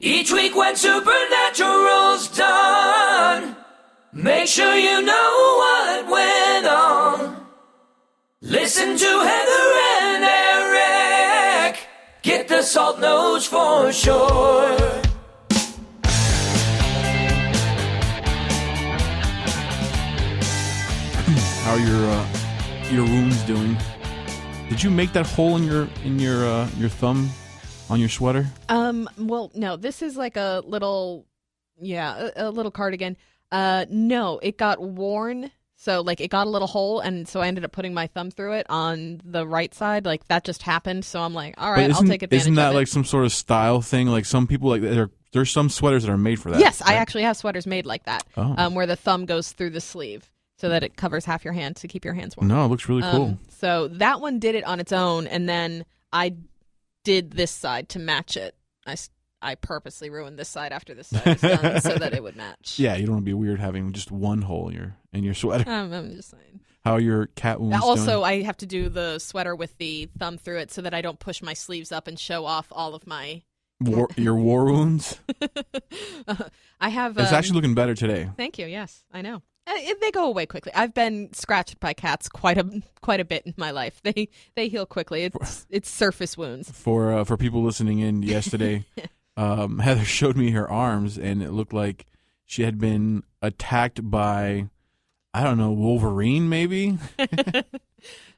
Each week when Supernatural's done, make sure you know what went on. Listen to Heather and Eric, get the salt notes for sure. How are your wounds doing? Did you make that hole in your thumb on your sweater? Well, no, this is like a little cardigan. No, it got worn. So like it got a little hole, and so I ended up putting my thumb through it on the right side. Like that just happened. So I'm like, all right, I'll take advantage of it. Isn't that like some sort of style thing? Like some people, like there's some sweaters that are made for that. Yes, right? I actually have sweaters made like that, where the thumb goes through the sleeve so that it covers half your hand to keep your hands warm. No, it looks really cool. So that one did it on its own, and then I did this side to match it. I purposely ruined this side after this side was done so that it would match. Yeah, you don't want to be weird having just one hole in your sweater. I'm just saying. How are your cat wounds Also, doing? I have to do the sweater with the thumb through it so that I don't push my sleeves up and show off all of my... Your war wounds? I have... It's actually looking better today. Thank you, yes, I know. They go away quickly. I've been scratched by cats quite a bit in my life. They heal quickly. It's surface wounds. For people listening in yesterday, Heather showed me her arms, and it looked like she had been attacked by, I don't know, Wolverine maybe.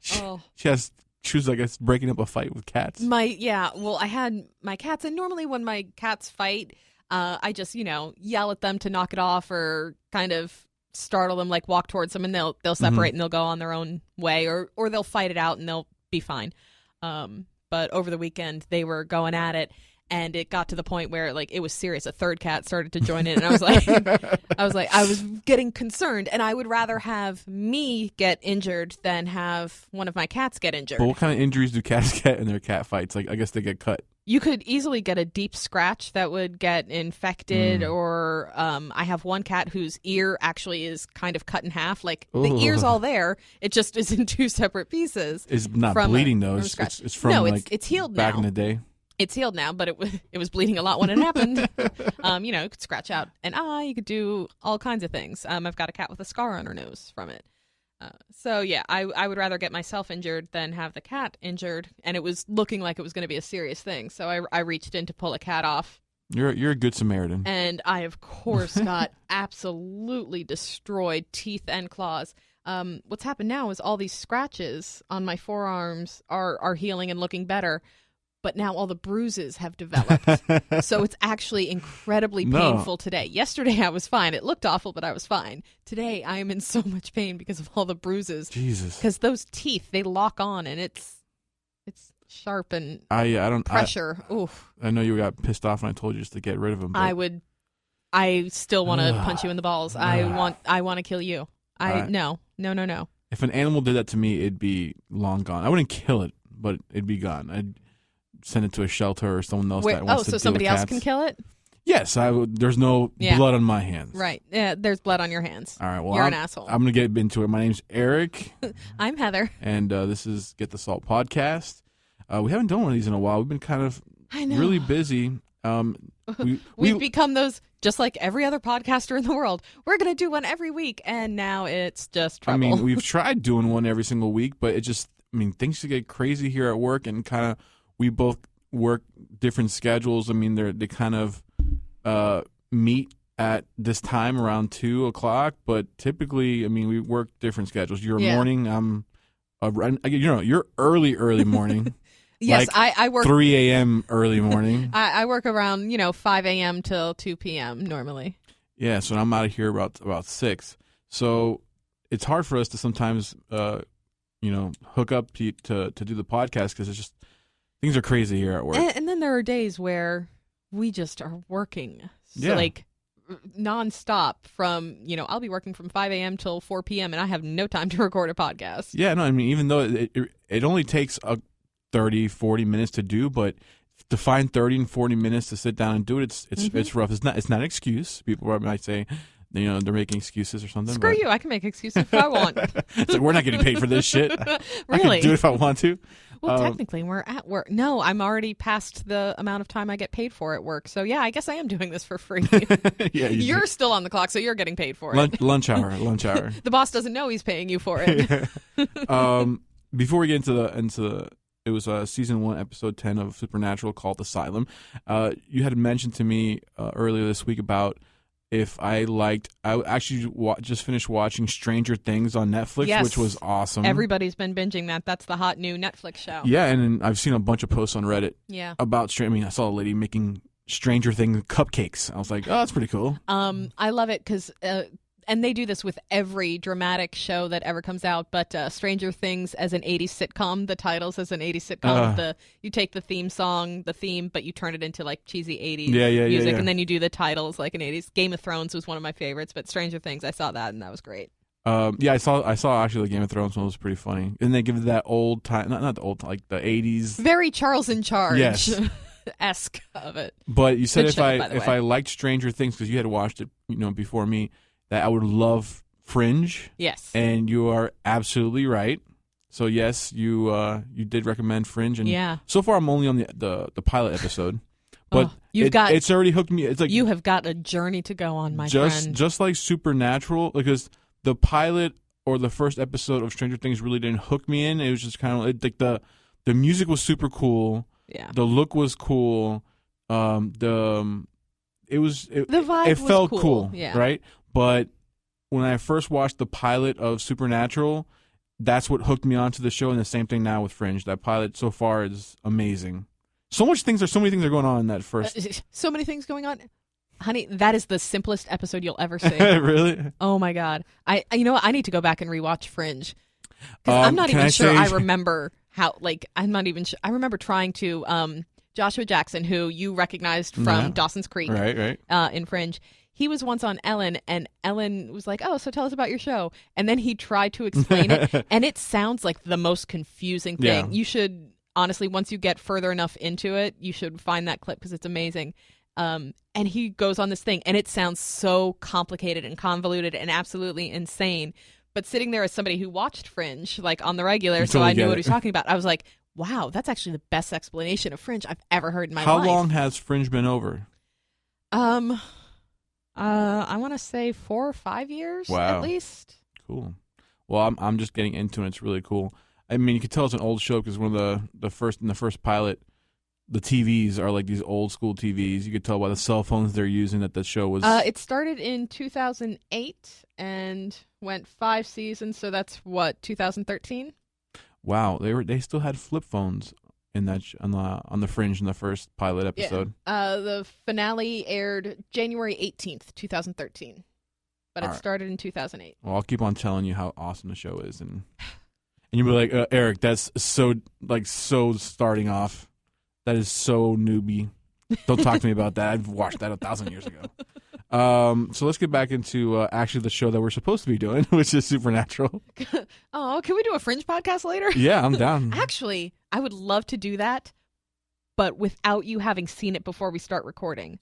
She was I guess breaking up a fight with cats. I had my cats, and normally when my cats fight, I just yell at them to knock it off or kind of startle them, like walk towards them, and they'll separate and they'll go on their own way, or they'll fight it out and they'll be fine. But over the weekend they were going at it, and it got to the point where like it was serious. A third cat started to join in, and I was getting concerned, and I would rather have me get injured than have one of my cats get injured. But what kind of injuries do cats get in their cat fights? Like, I guess they get cut. You could easily get a deep scratch that would get infected, or I have one cat whose ear actually is kind of cut in half. Like the ear's all there, it just is in two separate pieces. It's not bleeding though. It's from it's healed back now. in the day. It's healed now, but it was bleeding a lot when it happened. You could scratch out an eye. You could do all kinds of things. I've got a cat with a scar on her nose from it. So yeah, I would rather get myself injured than have the cat injured, and it was looking like it was going to be a serious thing. So I reached in to pull a cat off. You're a good Samaritan. And I of course got absolutely destroyed, teeth and claws. What's happened now is all these scratches on my forearms are healing and looking better. But now all the bruises have developed. So it's actually incredibly painful today. Yesterday I was fine. It looked awful, but I was fine. Today I am in so much pain because of all the bruises. Jesus. Because those teeth, they lock on, and it's sharp and pressure. Oof. I know you got pissed off when I told you just to get rid of them. But... I still want to punch you in the balls. I want to kill you. No. If an animal did that to me, it'd be long gone. I wouldn't kill it, but it'd be gone. I'd send it to a shelter or someone else that wants to deal with somebody else cats. can kill it? Yes, there's no blood on my hands. Right. Yeah, there's blood on your hands. All right, well, you're an asshole. I'm going to get into it. My name's Eric. I'm Heather. And this is Get the Salt podcast. We haven't done one of these in a while. We've been kind of really busy. We've become those, just like every other podcaster in the world. We're going to do one every week, and now it's just trouble. I mean, we've tried doing one every single week, but things get crazy here at work, and kind of we both work different schedules. I mean, they kind of meet at this time around 2:00, but typically, we work different schedules. You're morning. You're early morning. Yes, like I work 3 a.m. early morning. I work around 5 a.m. till 2 p.m. normally. Yeah, so I'm out of here about 6. So it's hard for us to sometimes hook up to do the podcast because it's just things are crazy here at work. And then there are days where we just are working like nonstop from I'll be working from 5 a.m. till 4 p.m. and I have no time to record a podcast. Yeah, no, even though it only takes 30-40 minutes to do, but to find 30 and 40 minutes to sit down and do it, it's rough. It's not an excuse. People might say they're making excuses or something. Screw you! I can make excuses if I want. It's like, we're not getting paid for this shit. I Really? can do it if I want to. Well, technically, we're at work. No, I'm already past the amount of time I get paid for at work. So, yeah, I guess I am doing this for free. Yeah, You're still on the clock, so you're getting paid for it. lunch hour. The boss doesn't know he's paying you for it. Before we get into it was season 1, episode 10 of Supernatural called Asylum. You had mentioned to me earlier this week about if I actually just finished watching Stranger Things on Netflix, Yes. which was awesome. Everybody's been binging that. That's the hot new Netflix show. Yeah, and I've seen a bunch of posts on Reddit Yeah. about I saw a lady making Stranger Things cupcakes. I was like, oh, that's pretty cool. I love it because, and they do this with every dramatic show that ever comes out, but Stranger Things as an 80s sitcom, the titles as an 80s sitcom, you take the theme, but you turn it into like cheesy 80s music, and then you do the titles like an 80s. Game of Thrones was one of my favorites, but Stranger Things, I saw that, and that was great. I saw actually the Game of Thrones one was pretty funny. And they give it that old time, not the old time, like the 80s. Very Charles in Charge. Yes. Esque of it. But you said Good show, by the if way. I liked Stranger Things, because you had watched it before me, that I would love Fringe. Yes. And you are absolutely right. So yes, you did recommend Fringe, and Yeah. so far I'm only on the pilot episode, but it's already hooked me. It's like you have got a journey to go on, my friend. Just like Supernatural, because the pilot or the first episode of Stranger Things really didn't hook me in. It was just kind of like the music was super cool. Yeah. The look was cool. The vibe it was felt cool. Yeah. Right? But when I first watched the pilot of Supernatural, that's what hooked me onto the show, and the same thing now with Fringe. That pilot so far is amazing. So many things are going on in that first. So many things going on. Honey, that is the simplest episode you'll ever see. Really? Oh my God. I need to go back and rewatch Fringe. Because I'm not can even I sure say- I remember how, I'm not even sure. I remember trying to, Joshua Jackson, who you recognized from Yeah. Dawson's Creek Right. in Fringe. He was once on Ellen, and Ellen was like, oh, so tell us about your show. And then he tried to explain it, and it sounds like the most confusing thing. Yeah. You should, honestly, once you get further enough into it, you should find that clip because it's amazing. And he goes on this thing, and it sounds so complicated and convoluted and absolutely insane. But sitting there as somebody who watched Fringe, like on the regular, so I knew what he was talking about, I was like, wow, that's actually the best explanation of Fringe I've ever heard in my How life. long has Fringe been over? I want to say 4 or 5 years Wow. at least. Cool. Well, I'm just getting into it. It's really cool. I mean, you can tell it's an old show because one of the first pilot, the TVs are like these old school TVs. You could tell by the cell phones they're using that the show was. It started in 2008 and went 5 seasons, so that's what, 2013? Wow, they still had flip phones in that on the Fringe in the first pilot episode. Yeah. The finale aired January 18th, 2013, but it All right. started in 2008. Well, I'll keep on telling you how awesome the show is, and you'll be like, Eric, that's so starting off. That is so newbie. Don't talk to me about that. I've watched that 1,000 years ago. So let's get back into actually the show that we're supposed to be doing, which is Supernatural. Oh, can we do a Fringe podcast later? Yeah, I'm down. Actually, I would love to do that, but without you having seen it before we start recording.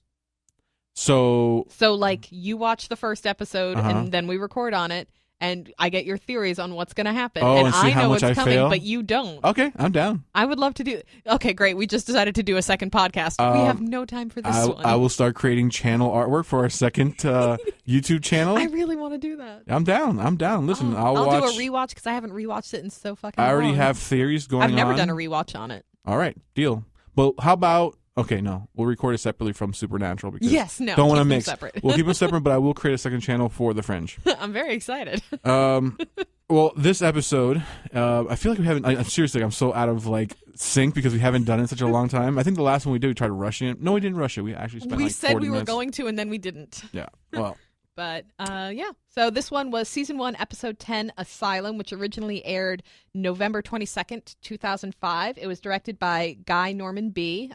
So like, you watch the first episode, Uh-huh. and then we record on it, and I get your theories on what's going to happen. Oh, and and see I how know much what's I coming, fail? but you don't. okay, I'm down. I would love to do. Okay, great. We just decided to do a second podcast. We have no time for this one. I will start creating channel artwork for our second YouTube channel. I really want to do that. I'm down. Listen, I'll do watch. a rewatch because I haven't rewatched it in so fucking I already long. have theories going on. I've never done a rewatch on it. All right, deal. Well, how about? Okay, no, we'll record it separately from Supernatural because Yes, no, don't want to keep them mix. separate. We'll keep them separate, but I will create a second channel for the Fringe. I'm very excited. Well, this episode, I feel like we haven't. I'm seriously, I'm so out of sync because we haven't done it in such a long time. I think the last one we did, we tried rushing it. No, we didn't rush it. We actually spent. We like said 40 we were minutes. going to, and then we didn't. Yeah. Well. But yeah. So this one was season 1, episode 10, Asylum, which originally aired November 22nd, 2005. It was directed by Guy Norman B.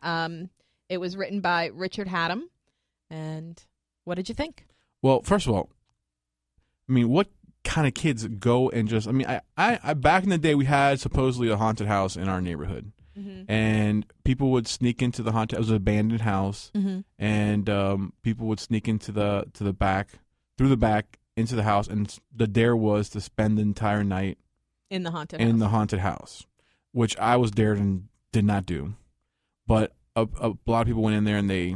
It was written by Richard Haddam. And what did you think? Well, first of all, I mean, what kind of kids go and just? I mean, I back in the day we had supposedly a haunted house in our neighborhood, and people would sneak into the haunted. It was an abandoned house, and people would sneak into the back through the back into the house, and the dare was to spend the entire night in the haunted house, which I was dared and did not do. But a lot of people went in there and they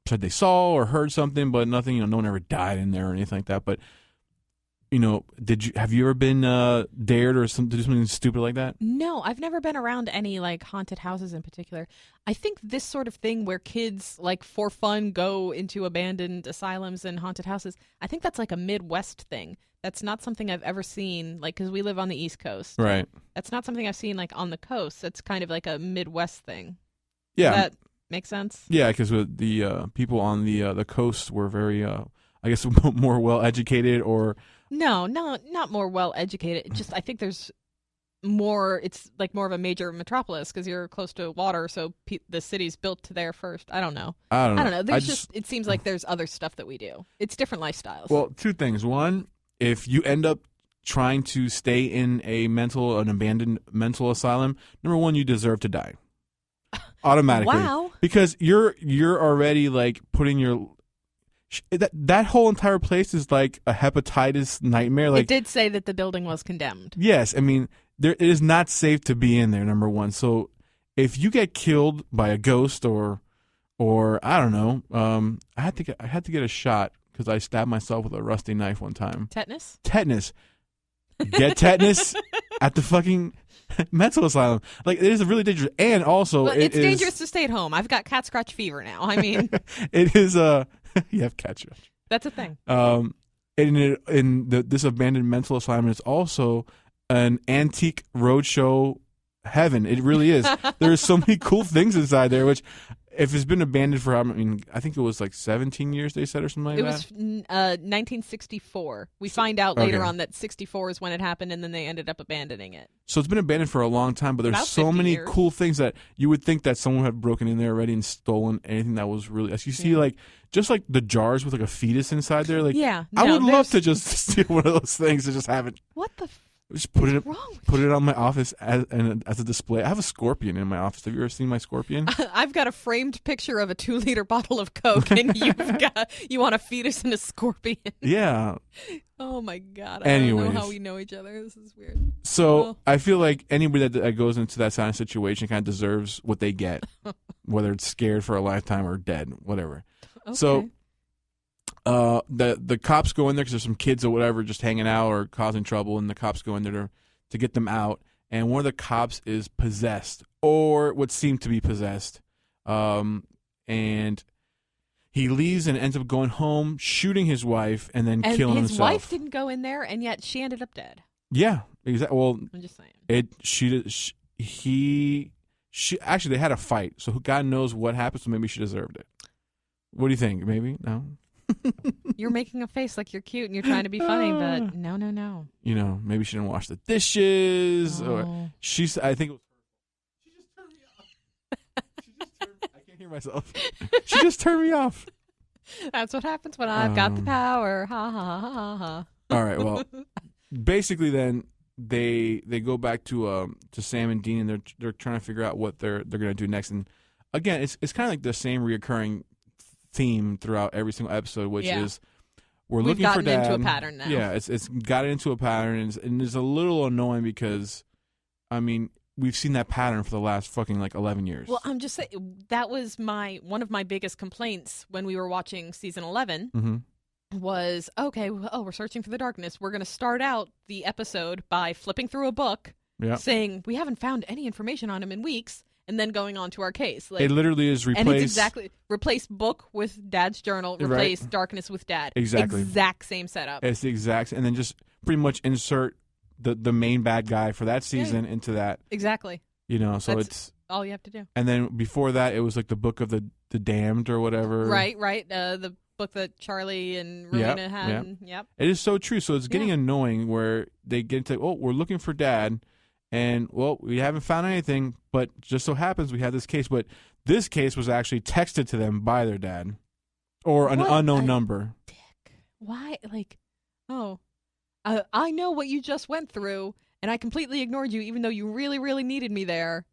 said they saw or heard something, but nothing. No one ever died in there or anything like that. But have you ever been dared or to do something stupid like that? No, I've never been around any like haunted houses in particular. I think this sort of thing where kids like for fun go into abandoned asylums and haunted houses, I think that's like a Midwest thing. That's not something I've ever seen, like, because we live on the East Coast. Right. That's not something I've seen like on the coast. That's kind of like a Midwest thing. Yeah. Does that make sense? Yeah, because the people on the coast were very, I guess, more well educated or. No, not more well educated. Just I think there's more. It's like more of a major metropolis because you're close to water, so the city's built to there first. I don't know. I don't know. There's it seems like there's other stuff that we do. It's different lifestyles. Well, two things. One, if you end up trying to stay in an abandoned mental asylum, number one, you deserve to die automatically. Wow. Because you're already like putting your. That whole entire place is like a hepatitis nightmare. Like, it did say that the building was condemned. Yes, I mean it is not safe to be in there. Number one, so if you get killed by a ghost or I don't know, I had to get a shot because I stabbed myself with a rusty knife one time. Tetanus. Get tetanus at the fucking mental asylum. Like, it is really dangerous, and also it's dangerous to stay at home. I've got cat scratch fever now. I mean, it is you have cat scratch. That's a thing. This abandoned mental asylum is also an antique roadshow heaven. It really is. There's so many cool things inside there, which if it's been abandoned for, I think it was like 17 years, they said, or something like that. It was 1964. We find out later on that 64 is when it happened, and then they ended up abandoning it. So it's been abandoned for a long time, but there's About so many 50 years. cool things that you would think that someone had broken in there already and stolen anything that was really. As you see, like, just like the jars with like a fetus inside there. Like, yeah, I would love to just steal one of those things and just have it. What the? Just put it wrong with put it on my office as a display. I have a scorpion in my office. Have you ever seen my scorpion? I've got a framed picture of a 2-liter bottle of Coke, and you want a fetus and a scorpion. Yeah. Oh my God! I don't know how we know each other. This is weird. So I feel like anybody that goes into that kind of situation kind of deserves what they get, whether it's scared for a lifetime or dead, whatever. Okay. So. The cops go in there because there's some kids or whatever just hanging out or causing trouble, and the cops go in there to get them out. And one of the cops is possessed, or what seemed to be possessed, and he leaves and ends up going home, shooting his wife, and then killing himself. His wife didn't go in there, and yet she ended up dead. Yeah, exactly. Well, I'm just saying. She actually, they had a fight, so God knows what happened. So maybe she deserved it. What do you think? Maybe no. You're making a face like you're cute and you're trying to be funny, but no. Maybe she didn't wash the dishes, or I think it was her. She just turned me off. I can't hear myself. She just turned me off. That's what happens when I've got the power. Ha ha ha ha ha. All right. Well, basically, then they go back to Sam and Dean, and they're trying to figure out what they're gonna do next. And again, it's kind of like the same reoccurring theme throughout every single episode, which is we've looking for Dad. Into a pattern now. Yeah, it's gotten into a pattern, and it's a little annoying because, I mean, we've seen that pattern for the last fucking like 11 years. Well, I'm just saying that was one of my biggest complaints when we were watching season 11. Mm-hmm. Was we're searching for the darkness. We're going to start out the episode by flipping through a book, saying we haven't found any information on him in weeks. And then going on to our case. Like, it literally is replace. And it's exactly replace book with Dad's journal, replace darkness with Dad. Exactly. Exact same setup. It's the exact, and then just pretty much insert the main bad guy for that season into that. Exactly. So it's all you have to do. And then before that, it was like the Book of the Damned or whatever. Right. The book that Charlie and Rowena had. Yep. It is so true. So it's getting annoying where they get into, we're looking for Dad. And, we haven't found anything, but just so happens we have this case. But this case was actually texted to them by their dad or an unknown number. Dick. Why? Like, I know what you just went through, and I completely ignored you, even though you really, really needed me there.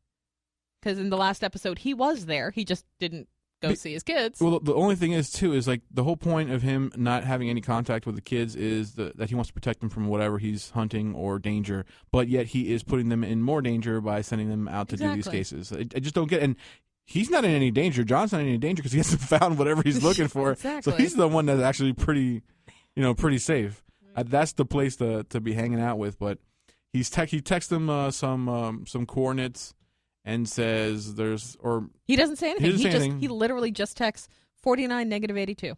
Because in the last episode, he was there. He just didn't go see his kids. Well, the only thing is, too, is like the whole point of him not having any contact with the kids is that he wants to protect them from whatever he's hunting or danger, but yet he is putting them in more danger by sending them out to do these cases. I just don't get it. And he's not in any danger. John's not in any danger because he hasn't found whatever he's looking for. Exactly. So he's the one that's actually pretty safe. That's the place to be hanging out with. But he texts them some coordinates and says he doesn't say anything. He He literally just texts 49 negative 82.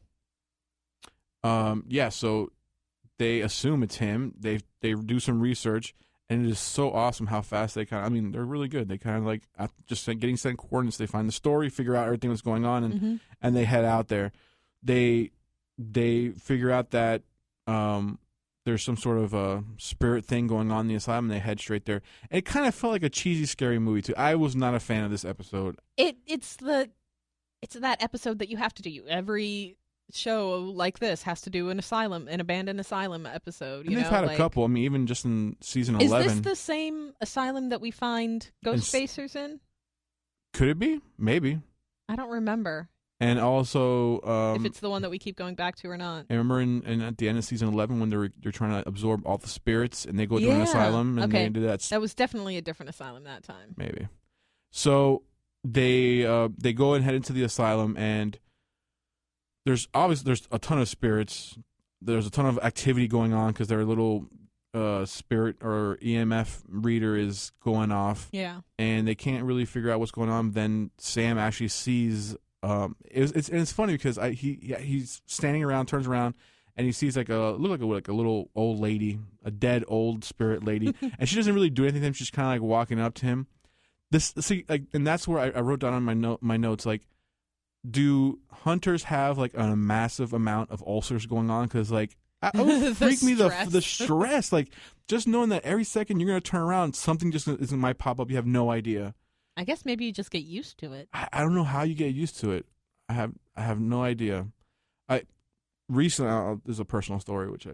Yeah, so they assume it's him. They do some research, and it is so awesome how fast they they're really good. They kind of like just getting sent coordinates. They find the story, figure out everything that's going on, and they head out there. They figure out that there's some sort of a spirit thing going on in the asylum, and they head straight there. And it kind of felt like a cheesy, scary movie, too. I was not a fan of this episode. It's that episode that you have to do. Every show like this has to do an abandoned asylum episode. And they've had a couple. Even just in season 11. Is this the same asylum that we find ghost spacers in? Could it be? Maybe. I don't remember. And also, if it's the one that we keep going back to or not. I remember in at the end of season 11 when they're trying to absorb all the spirits and they go to an asylum and they do that. That was definitely a different asylum that time. Maybe. So they go and head into the asylum, and there's a ton of spirits. There's a ton of activity going on because their little spirit or EMF reader is going off. Yeah. And they can't really figure out what's going on. Then Sam actually sees. It's funny because he's standing around, turns around, and he sees like a little old lady, a dead old spirit lady, and she doesn't really do anything to him. She's kind of like walking up to him. And that's where I wrote down on my notes, like, do hunters have like a massive amount of ulcers going on? Because like it would freak me the stress, like just knowing that every second you're gonna turn around, something just might pop up. You have no idea. I guess maybe you just get used to it. I don't know how you get used to it. I have no idea. Recently, there's a personal story which I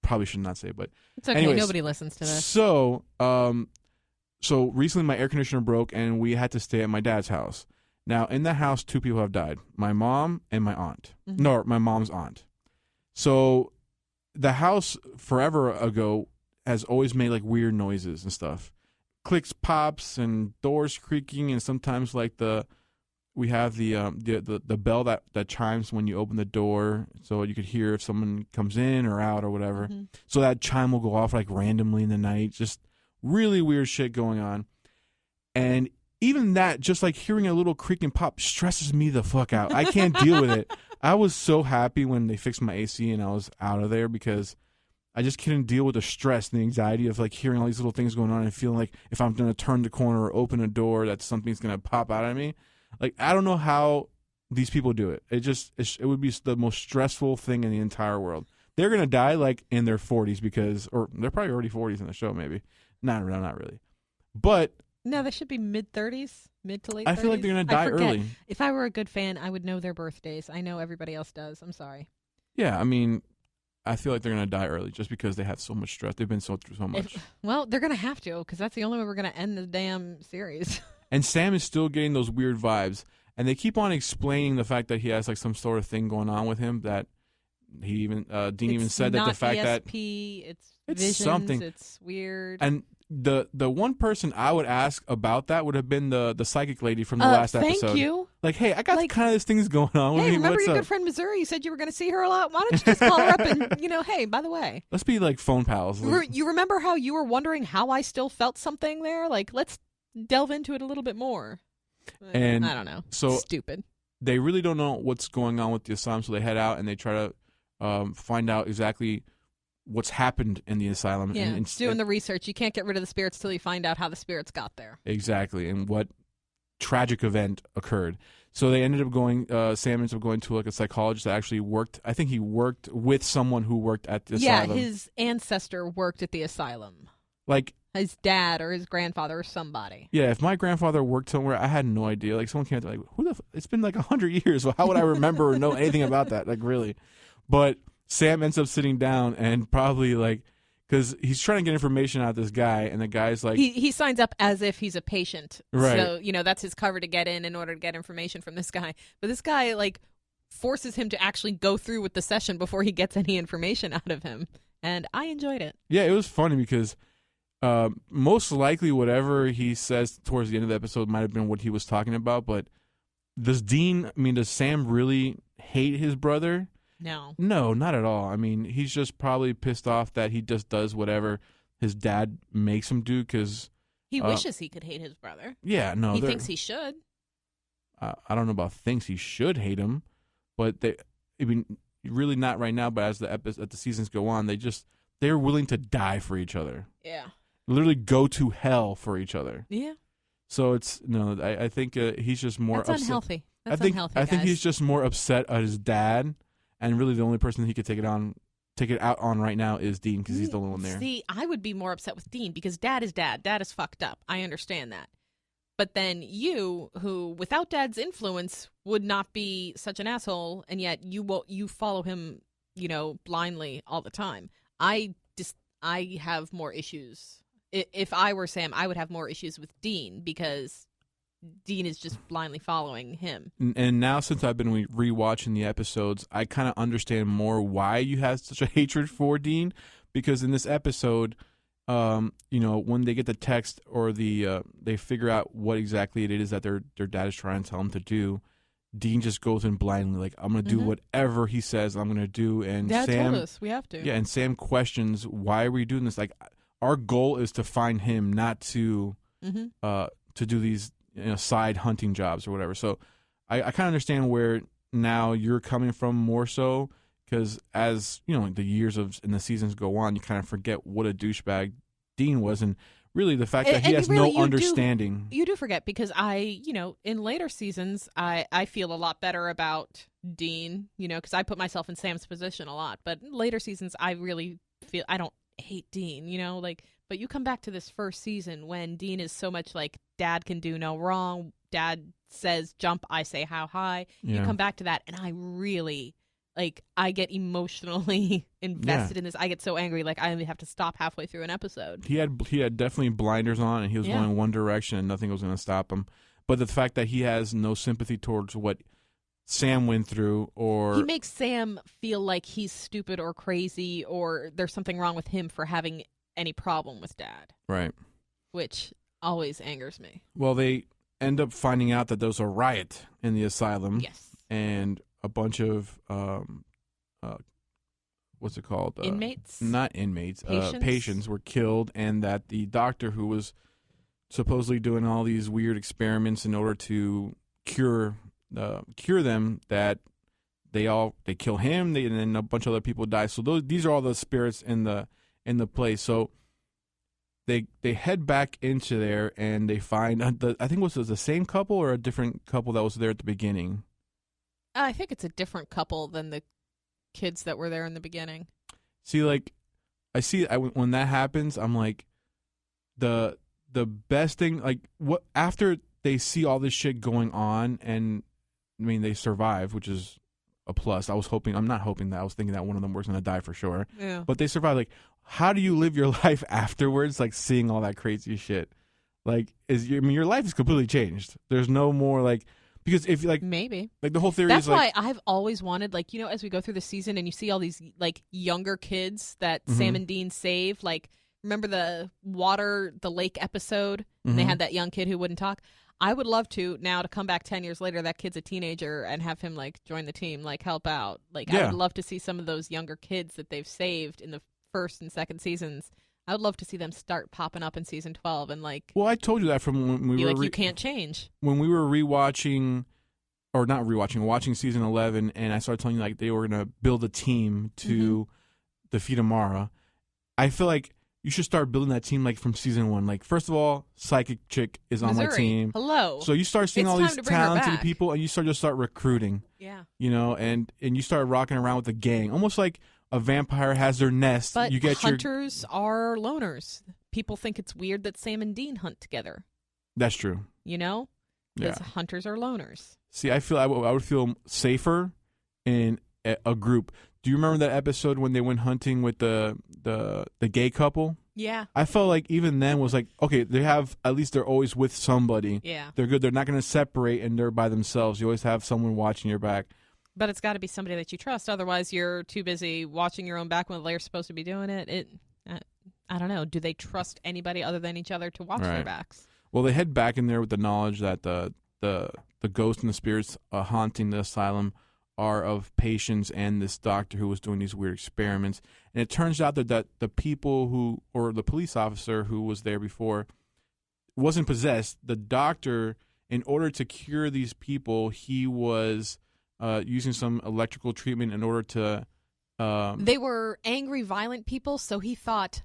probably should not say, but it's okay. Anyways, nobody listens to this. So recently my air conditioner broke and we had to stay at my dad's house. Now in that house, 2 people have died: my mom and my aunt. Mm-hmm. No, my mom's aunt. So the house forever ago has always made like weird noises and stuff. Clicks, pops, and doors creaking, and sometimes like we have the bell that chimes when you open the door, so you could hear if someone comes in or out or whatever. Mm-hmm. So that chime will go off like randomly in the night. Just really weird shit going on. And even that, just like hearing a little creak and pop, stresses me the fuck out. I can't deal with it. I was so happy when they fixed my AC and I was out of there because I just couldn't deal with the stress and the anxiety of like hearing all these little things going on and feeling like if I'm going to turn the corner or open a door that something's going to pop out at me. Like, I don't know how these people do it. It would be the most stressful thing in the entire world. They're going to die like in their 40s or they're probably already 40s in the show maybe. Not really. But no, they should be mid-30s, mid to late 30s. I feel like they're going to die early. If I were a good fan, I would know their birthdays. I know everybody else does. I'm sorry. Yeah, I feel like they're going to die early just because they have so much stress. They've been through so much. They're going to have to because that's the only way we're going to end the damn series. And Sam is still getting those weird vibes. And they keep on explaining the fact that he has like some sort of thing going on with him that he even, Dean even said that the fact that it's visions, something. It's weird. And the one person I would ask about that would have been the psychic lady from the last episode. Thank you. Like, hey, I got kind of this thing's going on with me. Remember What's your up? good friend Missouri? You said you were going to see her a lot. Why don't you just call her up and, hey, by the way. Let's be like phone pals. You remember how you were wondering how I still felt something there? Like, let's delve into it a little bit more. And I don't know. So stupid. They really don't know what's going on with the asylum, so they head out and they try to find out exactly what's happened in the asylum. Yeah, and doing the research. You can't get rid of the spirits till you find out how the spirits got there. Exactly, and what tragic event occurred. So they ended up going, Sam ended up going to like a psychologist that actually worked. I think he worked with someone who worked at the asylum. Yeah, his ancestor worked at the asylum. Like his dad or his grandfather or somebody. Yeah, if my grandfather worked somewhere, I had no idea. Like someone came to like, it's been like 100 years. So how would I remember or know anything about that? Like really? But Sam ends up sitting down and probably like because he's trying to get information out of this guy, and the guy's like, he signs up as if he's a patient. Right. So, that's his cover to get in order to get information from this guy. But this guy, like, forces him to actually go through with the session before he gets any information out of him. And I enjoyed it. yeah, it was funny because most likely whatever he says towards the end of the episode might have been what he was talking about, but does Sam really hate his brother? No, not at all. I mean, he's just probably pissed off that he just does whatever his dad makes him do because he wishes he could hate his brother. Yeah, no, he thinks he should. I don't know about thinks he should hate him, but really not right now. But as the seasons go on, they're willing to die for each other. Yeah, literally go to hell for each other. Yeah. So I think he's just more. That's upset. unhealthy. That's I think he's just more upset at his dad. And really, the only person he could take it out on right now is Dean because he's the only one there. See, I would be more upset with Dean because Dad is Dad. Dad is fucked up. I understand that. But then you, who without Dad's influence would not be such an asshole, and yet you follow him, blindly all the time. I have more issues. If I were Sam, I would have more issues with Dean because Dean is just blindly following him. And now, since I've been rewatching the episodes, I kind of understand more why you have such a hatred for Dean. Because in this episode, when they get the text or they figure out what exactly it is that their dad is trying to tell them to do, Dean just goes in blindly, like, I'm going to do whatever he says I'm going to do. And Dad Sam told us we have to. Yeah, and Sam questions, why are we doing this? Like, our goal is to find him, not to do these side hunting jobs or whatever. So I kind of understand where now you're coming from more so, because as the years and the seasons go on, you kind of forget what a douchebag Dean was, and really the fact that he has no understanding. You do forget, because in later seasons, I feel a lot better about Dean, because I put myself in Sam's position a lot. But in later seasons, I really feel I don't hate Dean, but you come back to this first season when Dean is so much like, Dad can do no wrong. Dad says jump, I say how high. Yeah. You come back to that, and I really, I get emotionally invested in this. I get so angry, I have to stop halfway through an episode. He had definitely blinders on, and he was going one direction, and nothing was going to stop him. But the fact that he has no sympathy towards what Sam went through, or he makes Sam feel like he's stupid or crazy, or there's something wrong with him for having any problem with Dad. Right. Which always angers me. Well, they end up finding out that there's a riot in the asylum. Yes. And a bunch of what's it called? Inmates? Not inmates. Patients? Patients were killed, and that the doctor who was supposedly doing all these weird experiments in order to cure them, that they kill him, and then a bunch of other people die. So these are all the spirits in the place. So they head back into there, and they find I think it was the same couple or a different couple that was there at the beginning. I think it's a different couple than the kids that were there in the beginning. See, when that happens, I'm like, the best thing, what after they see all this shit going on, and they survive, which is a plus. I'm not hoping that. I was thinking that one of them was going to die for sure. Yeah. But they survive. How do you live your life afterwards? Seeing all that crazy shit. Your life is completely changed. There's no more because if maybe the whole theory that's is why I've always wanted as we go through the season and you see all these younger kids that Sam and Dean save, remember the lake episode and they had that young kid who wouldn't talk. I would love to come back 10 years later, that kid's a teenager, and have him join the team, help out. I would love to see some of those younger kids that they've saved in the first and second seasons. I would love to see them start popping up in season 12 and Well, I told you that from when we were you can't change. When we were watching season 11, and I started telling you they were going to build a team to defeat Amara. I feel like you should start building that team from season 1. First of all, Psychic Chick is on my team. Hello. So you start seeing all these talented people, and you start recruiting. Yeah. And you start rocking around with a gang, almost like a vampire has their nest. But you get hunters are loners. People think it's weird that Sam and Dean hunt together. That's true. Because hunters are loners. See, I would feel safer in a group. Do you remember that episode when they went hunting with the gay couple? Yeah. I felt like even then was like, okay, at least they're always with somebody. Yeah. They're good. They're not going to separate and they're by themselves. You always have someone watching your back. But it's got to be somebody that you trust. Otherwise, you're too busy watching your own back when they're supposed to be doing it. I don't know. Do they trust anybody other than each other to watch their backs? Well, they head back in there with the knowledge that the ghosts and the spirits haunting the asylum are of patients and this doctor who was doing these weird experiments. And it turns out that the people or the police officer who was there before wasn't possessed. The doctor, in order to cure these people, he was using some electrical treatment in order to... they were angry, violent people, so he thought,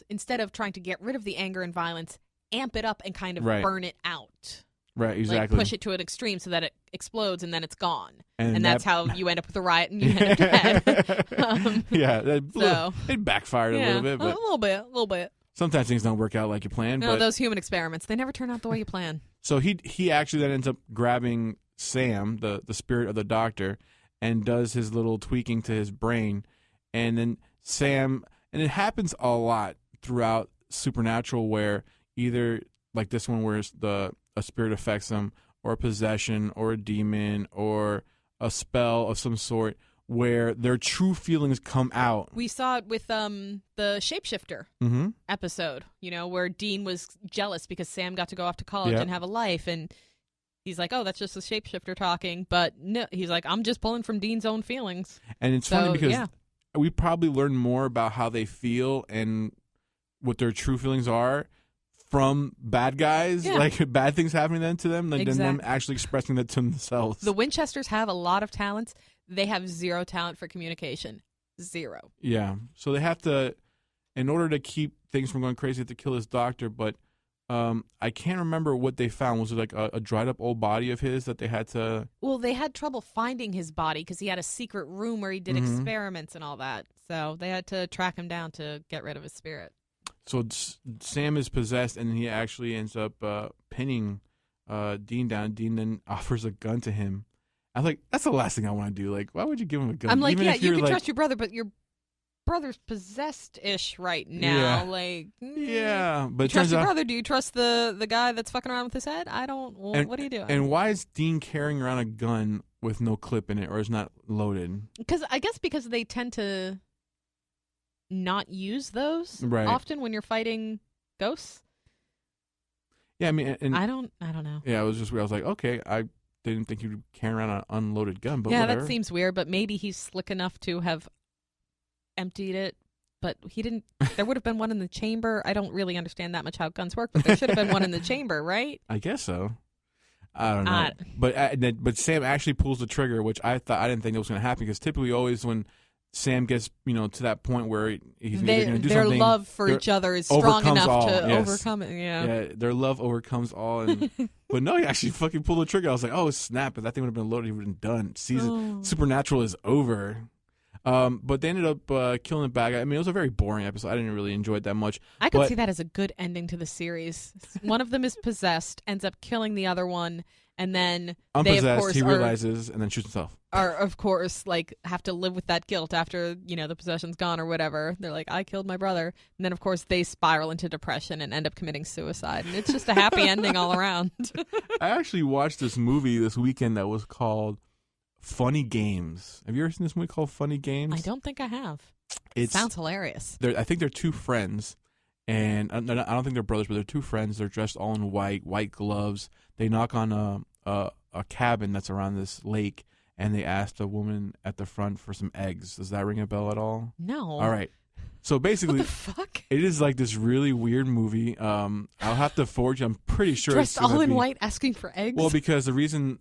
instead of trying to get rid of the anger and violence, amp it up and kind of burn it out. Right, exactly. Like push it to an extreme so that it explodes and then it's gone. And that's how you end up with a riot and you end up dead. It backfired a little bit. But a little bit. Sometimes things don't work out like you planned. No, those human experiments, they never turn out the way you plan. So he actually then ends up grabbing Sam, the spirit of the doctor, and does his little tweaking to his brain. And then Sam, and it happens a lot throughout Supernatural where either like this one where a spirit affects them, or a possession, or a demon, or a spell of some sort, where their true feelings come out. We saw it with the shapeshifter episode, where Dean was jealous because Sam got to go off to college and have a life, and he's like, oh, that's just a shapeshifter talking. But no, he's like, I'm just pulling from Dean's own feelings. And it's funny because we probably learn more about how they feel and what their true feelings are from bad guys, like bad things happening to them, than them actually expressing that to themselves. The Winchesters have a lot of talents. They have zero talent for communication. Zero. Yeah. So they have to, in order to keep things from going crazy, they have to kill this doctor. But I can't remember what they found. Was it like a dried up old body of his that they had to... Well, they had trouble finding his body because he had a secret room where he did experiments and all that. So they had to track him down to get rid of his spirit. So Sam is possessed, and he actually ends up pinning Dean down. Dean then offers a gun to him. I was like, that's the last thing I want to do. Like, why would you give him a gun? I'm like, you can trust your brother, but your brother's possessed-ish right now. Yeah. But you trust your brother? Do you trust the guy that's fucking around with his head? I don't. Well, what are you doing? And why is Dean carrying around a gun with no clip in it, or is not loaded? Because they tend to not use those often when you're fighting ghosts. Yeah, I mean, and I don't know. Yeah, it was just weird. I was like, okay, I didn't think you'd carry around an unloaded gun, but whatever. That seems weird. But maybe he's slick enough to have emptied it, but he didn't. There would have been one in the chamber. I don't really understand that much how guns work, but there should have been one in the chamber, right? I guess so. I don't know. But Sam actually pulls the trigger, which I didn't think it was going to happen, because typically always when Sam gets, to that point where he's going to do their something. Their love for each other is strong enough to overcome it. Yeah, their love overcomes all. But no, he actually fucking pulled the trigger. I was like, oh, snap. If that thing would have been loaded, he would have been done. Supernatural is over. But they ended up killing the bad guy. I mean, it was a very boring episode. I didn't really enjoy it that much. I could see that as a good ending to the series. One of them is possessed, ends up killing the other one, and then unpossessed, they, of course, he realizes and then shoots himself. Are, of course, have to live with that guilt after, the possession's gone or whatever. They're like, I killed my brother. And then, of course, they spiral into depression and end up committing suicide. And it's just a happy ending all around. I actually watched this movie this weekend that was called Funny Games. Have you ever seen this movie called Funny Games? I don't think I have. It sounds hilarious. I think they're two friends. And I don't think they're brothers, but they're two friends. They're dressed all in white gloves. They knock on a cabin that's around this lake, and they ask the woman at the front for some eggs. Does that ring a bell at all? No. All right. So basically, what the fuck? It is like this really weird movie. I'll have to forward you. I'm pretty sure dressed all in white, asking for eggs. Well, because the reason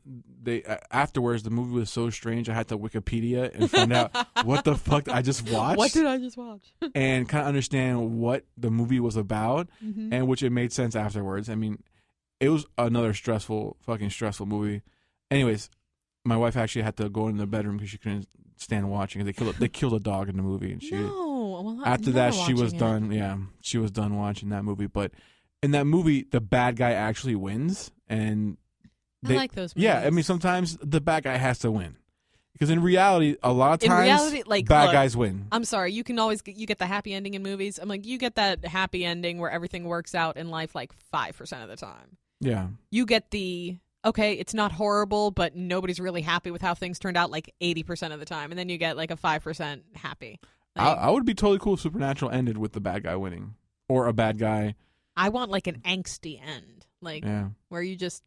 afterwards the movie was so strange, I had to Wikipedia and find out what the fuck I just watched. What did I just watch? And kind of understand what the movie was about, and which it made sense afterwards. I mean, it was another fucking stressful movie. Anyways, my wife actually had to go in the bedroom because she couldn't stand watching it. They killed a dog in the movie, and after that she was done. Yeah, she was done watching that movie. But in that movie, the bad guy actually wins, and I like those movies. Yeah, I mean, sometimes the bad guy has to win. Because in reality, a lot of times, bad guys win. I'm sorry, you can always you get the happy ending in movies. I'm like, you get that happy ending where everything works out in life like 5% of the time. Yeah. You get the, okay, it's not horrible, but nobody's really happy with how things turned out like 80% of the time. And then you get like a 5% happy. Like, I would be totally cool if Supernatural ended with the bad guy winning. Or a bad guy. I want like an angsty end. Like, yeah. where you just,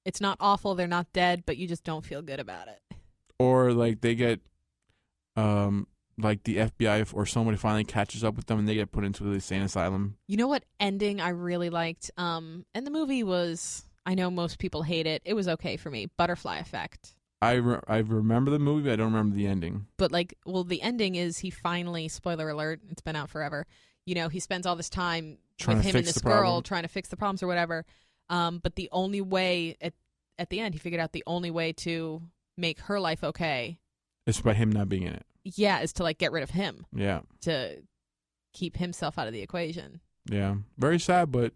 it's not awful, they're not dead, but you just don't feel good about it. Or like they get, like the FBI or somebody finally catches up with them and they get put into the insane asylum. You know what ending I really liked? And the movie was, I know most people hate it. It was okay for me. Butterfly Effect. I remember the movie, but I don't remember the ending. But like, well, the ending is he finally, spoiler alert, it's been out forever. You know, he spends all this time with him and this girl trying to fix the problems or whatever. But the only way at the end, he figured out the only way to make her life okay is by him not being in it. Yeah, is to like get rid of him. Yeah. To keep himself out of the equation. Yeah. Very sad, but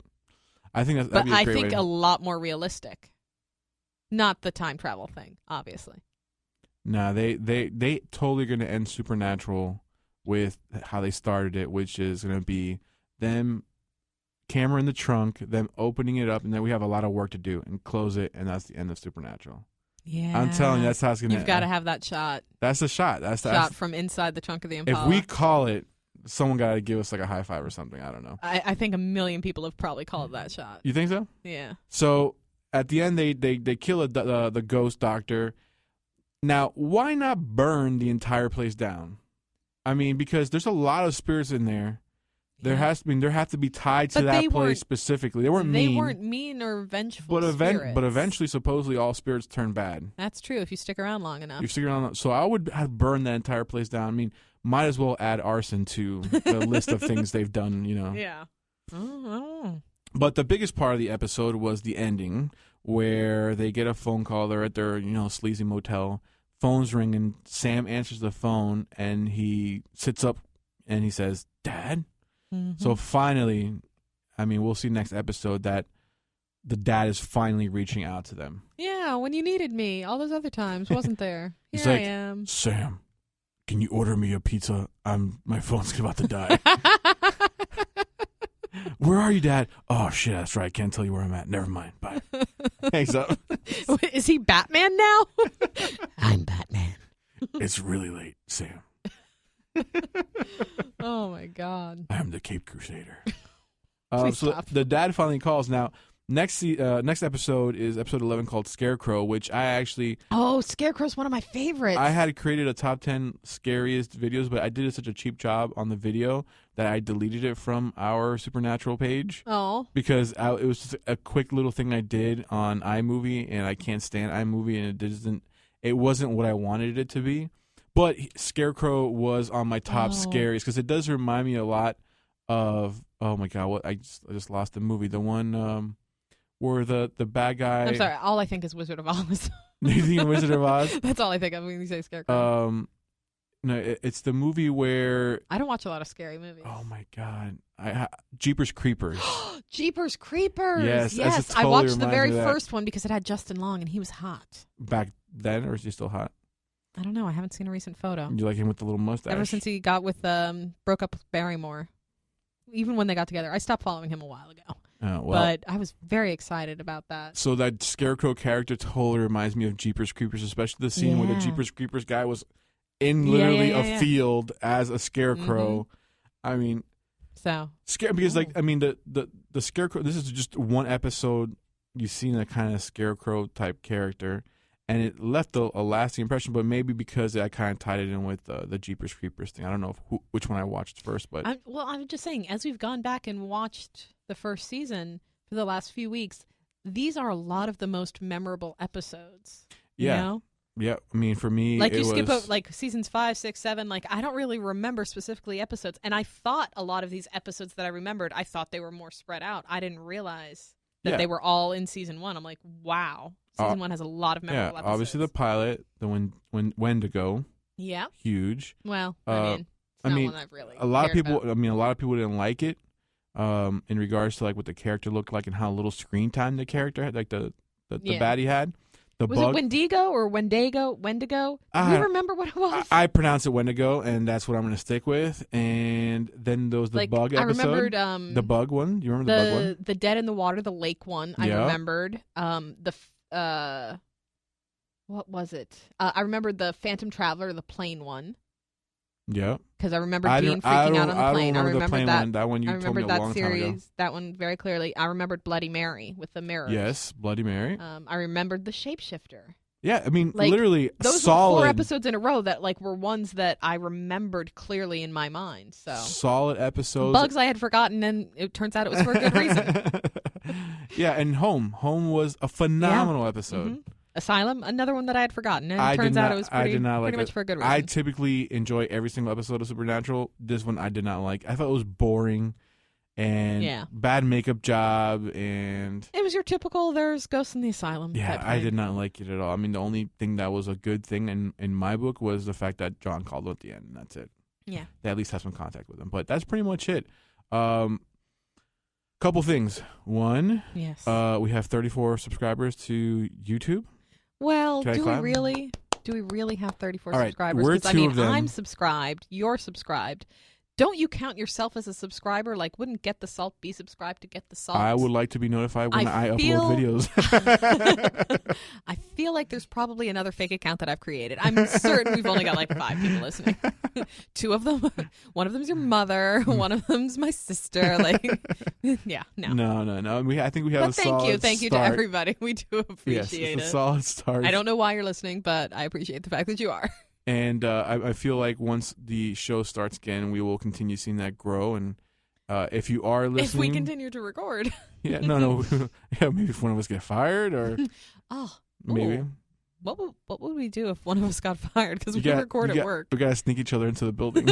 I think that'd but be a great I think way. A lot more realistic. Not the time travel thing, obviously. No, they totally going to end Supernatural with how they started it, which is going to be them, camera in the trunk, them opening it up, and then we have a lot of work to do and close it, and that's the end of Supernatural. Yeah, I'm telling you, that's how it's going to. You've got to have that shot. That's the shot. That's the shot from inside the trunk of the Impala. If we call it, someone got to give us like a high five or something. I don't know. I think 1 million people have probably called that shot. You think so? Yeah. So at the end, they kill the ghost doctor. Now, why not burn the entire place down? I mean, because there's a lot of spirits in there. There has to be tied to that place specifically. They weren't mean. They weren't mean or vengeful. But eventually, supposedly, all spirits turn bad. That's true if you stick around long enough. You stick around. So I would have burned that entire place down. I mean, might as well add arson to the list of things they've done. You know. Yeah. Oh. But the biggest part of the episode was the ending, where they get a phone call. They're at their sleazy motel. Phone's ringing. Sam answers the phone, and he sits up, and he says, "Dad." Mm-hmm. So finally, I mean, we'll see next episode that the dad is finally reaching out to them. Yeah, when you needed me, all those other times, wasn't there? Here He's like, I am. Sam, can you order me a pizza? My phone's about to die. Where are you, Dad? Oh, shit, that's right. Can't tell you where I'm at. Never mind. Bye. Hangs up. Is he Batman now? I'm Batman. It's really late, Sam. Oh, my God. I am the Cape Crusader. So the dad finally calls. Now, next episode is episode 11 called Scarecrow, which I actually... Oh, Scarecrow's one of my favorites. I had created a top 10 scariest videos, but I did such a cheap job on the video that I deleted it from our Supernatural page. Oh. Because it was just a quick little thing I did on iMovie, and I can't stand iMovie, and it wasn't what I wanted it to be. But Scarecrow was on my top scariest because it does remind me a lot of, oh my God, what I just lost the movie. The one where the bad guy. I'm sorry, all I think is Wizard of Oz. You think of Wizard of Oz? That's all I think of when you say Scarecrow. No, it's the movie where I don't watch a lot of scary movies. Oh my God, Jeepers Creepers. Jeepers Creepers. Yes. I watched the very first one because it had Justin Long and he was hot. Back then, or is he still hot? I don't know. I haven't seen a recent photo. You like him with the little mustache? Ever since he got with broke up with Barrymore. Even when they got together. I stopped following him a while ago. Oh, well. But I was very excited about that. So that Scarecrow character totally reminds me of Jeepers Creepers, especially the scene where the Jeepers Creepers guy was in literally a field as a scarecrow. Mm-hmm. I mean, because the Scarecrow, this is just one episode you've seen a kind of Scarecrow type character. And it left a lasting impression, but maybe because I kind of tied it in with the Jeepers Creepers thing. I don't know which one I watched first, but I'm just saying, as we've gone back and watched the first season for the last few weeks, these are a lot of the most memorable episodes. Yeah, you know? Yeah. I mean, for me, like skip up like seasons 5, 6, 7. Like I don't really remember specifically episodes, and I thought a lot of these episodes that I remembered, I thought they were more spread out. I didn't realize that they were all in season 1. I'm like, wow. Season 1 has a lot of memorable episodes. Obviously the pilot, the Wendigo. Yeah. Huge. Well, I mean, one I've really a lot of people. about. I mean, a lot of people didn't like it, in regards to like what the character looked like and how little screen time the character had, like the baddie had. The Was bug. it Wendigo or Wendigo? Do you remember what it was? I pronounce it Wendigo, and that's what I'm going to stick with. And then there was the bug episode. I remembered the bug one. You remember the bug one? The Dead in the Water, the lake one. I remembered. What was it? I remembered the Phantom Traveler, the plane one. Yeah. Because I remember Dean freaking out on the plane. I remember that. One. That one you told me a long time ago. That one very clearly. I remembered Bloody Mary with the mirrors. Yes, Bloody Mary. I remembered the Shapeshifter. Yeah, I mean, literally those solid. were 4 episodes in a row that were ones that I remembered clearly in my mind. So solid episodes. Bugs I had forgotten, and it turns out it was for a good reason. Yeah, and Home was a phenomenal episode. Mm-hmm. Asylum, another one that I had forgotten, and it turns out it was pretty much for a good reason. I typically enjoy every single episode of Supernatural. This one I did not like. I thought it was boring and bad makeup job, and it was your typical there's ghosts in the asylum. Yeah, I did not like it at all. I mean, the only thing that was a good thing in my book was the fact that John called him at the end, and that's it. Yeah. They at least have some contact with him. But that's pretty much it. Couple things. One, yes. We have 34 subscribers to YouTube. Well, do we really have 34 all right, subscribers? we're two of them. I'm subscribed. You're subscribed. Don't you count yourself as a subscriber? Like, wouldn't Get the Salt be subscribed to Get the Salt? I would like to be notified when I upload videos. I feel like there's probably another fake account that I've created. I'm certain we've only got 5 people listening. 2 of them. One of them's your mother. One of them's my sister. Yeah, no. No. I think we have but a solid start. Thank you to everybody. We do appreciate it. Yes, it's it. a solid start. I don't know why you're listening, but I appreciate the fact that you are. And I feel like once the show starts again, we will continue seeing that grow. And if you are listening, if we continue to record, yeah, no, yeah, maybe if one of us get fired, or maybe. What would we do if one of us got fired? Because we can record at work. We gotta sneak each other into the building.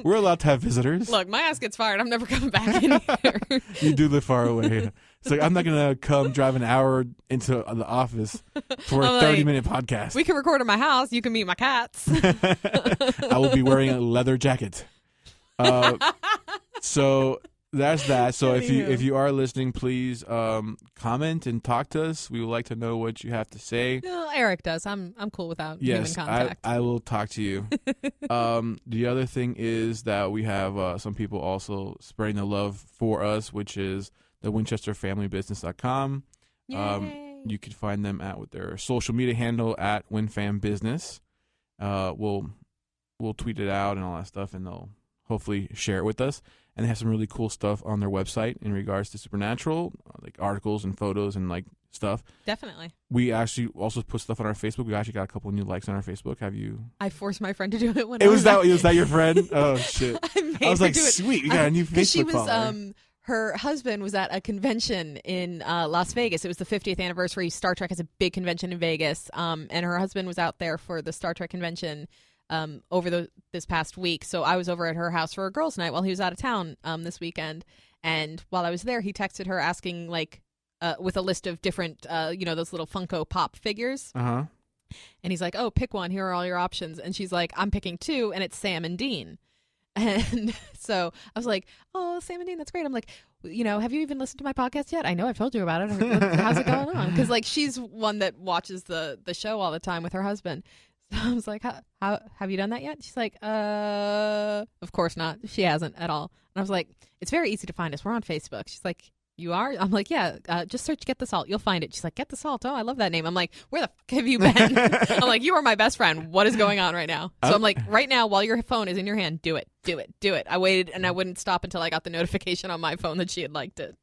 We're allowed to have visitors. Look, my ass gets fired. I'm never coming back in here. You do live far away. It's like, I'm not going to come drive an hour into the office for a 30-minute podcast. We can record in my house. You can meet my cats. I will be wearing a leather jacket. So that's that. So if you are listening, please comment and talk to us. We would like to know what you have to say. No, Eric does. I'm cool without human contact. I will talk to you. The other thing is that we have some people also spreading the love for us, which is the WinchesterFamilyBusiness.com. You can find them with their social media handle at WinFamBusiness. We'll tweet it out and all that stuff, and they'll hopefully share it with us. And they have some really cool stuff on their website in regards to Supernatural, like articles and photos and stuff. Definitely. We actually also put stuff on our Facebook. We actually got a couple new likes on our Facebook. Have you? I forced my friend to do it when was that your friend? Oh shit! I was like, sweet, we got a new Facebook follower. Her husband was at a convention in Las Vegas. It was the 50th anniversary. Star Trek has a big convention in Vegas, and her husband was out there for the Star Trek convention over this past week. So I was over at her house for a girls' night while he was out of town this weekend. And while I was there, he texted her asking with a list of different those little Funko Pop figures. Uh-huh. And he's like, "Oh, pick one. Here are all your options." And she's like, "I'm picking 2, and it's Sam and Dean." And so I was like, "Oh, Sam and Dean, that's great." I'm like, have you even listened to my podcast yet? I know I've told you about it. How's it going on? Because she's one that watches the show all the time with her husband. So I was like, how have you done that yet? She's like, of course not. She hasn't at all. And I was like, it's very easy to find us. We're on Facebook. She's like, you are? I'm like, yeah, just search Get the Salt. You'll find it. She's like, Get the Salt. Oh, I love that name. I'm like, where the fuck have you been? I'm like, you are my best friend. What is going on right now? So I'm like, right now, while your phone is in your hand, do it. I waited, and I wouldn't stop until I got the notification on my phone that she had liked it.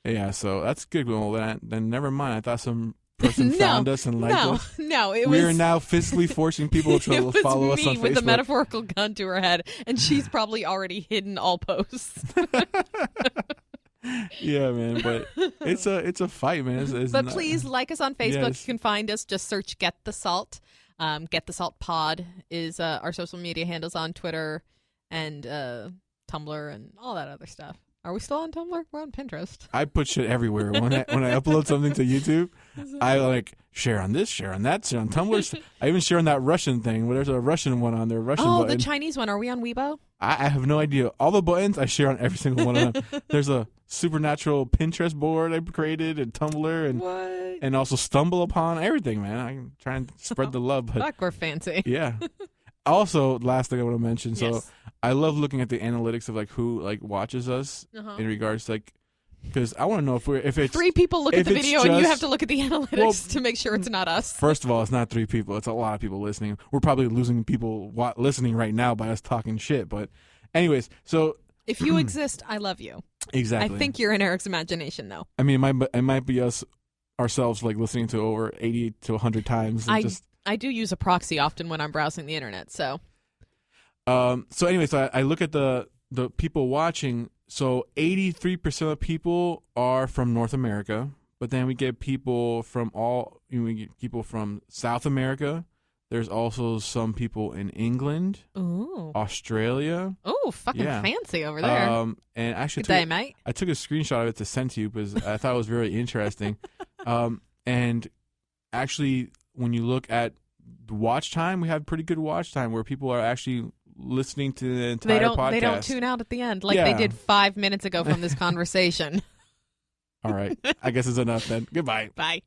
Yeah, so that's good. Well, then never mind. I thought some person found us and liked us. No, we are now physically forcing people to follow us on Facebook. With a metaphorical gun to her head, and she's probably already hidden all posts. Yeah, man, but it's a fight, man. But please like us on Facebook. Yes. You can find us. Just search Get the Salt. Get the Salt Pod is our social media handles on Twitter and Tumblr and all that other stuff. Are we still on Tumblr? We're on Pinterest. I put shit everywhere. When I upload something to YouTube, I share on this, share on that, share on Tumblr. I even share on that Russian thing where there's a Russian one on there. Button. The Chinese one. Are we on Weibo? I have no idea. All the buttons I share on every single one of them. There's a Supernatural Pinterest board I created and Tumblr and also Stumble Upon everything, man. I'm trying to spread the love. But Fuck, we're fancy. yeah. Also, last thing I want to mention. So Yes. I love looking at the analytics of like who like watches us in regards to like, because I want to know if it's 3 people look at if the it's video and you just- have to look at the analytics to make sure it's not us. First of all, it's not 3 people. It's a lot of people listening. We're probably losing people listening right now by us talking shit. But anyways, so If you exist, I love you. exactly. I think you're in Eric's imagination, though. I mean, it might be us ourselves like listening to over 80 to 100 times. And I do use a proxy often when I'm browsing the internet, so. So anyways, I look at the people watching. So 83% of people are from North America, but then we get people from we get people from South America. There's also some people in England, Ooh. Australia. Oh, fucking Yeah. fancy over there. And actually, Good day, mate. I took a screenshot of it to send to you because I thought it was very interesting. And actually, when you look at the watch time, we have pretty good watch time where people are actually listening to the entire podcast. They don't tune out at the end like Yeah. they did 5 minutes ago from this conversation. All right. I guess it's enough then. Goodbye. Bye.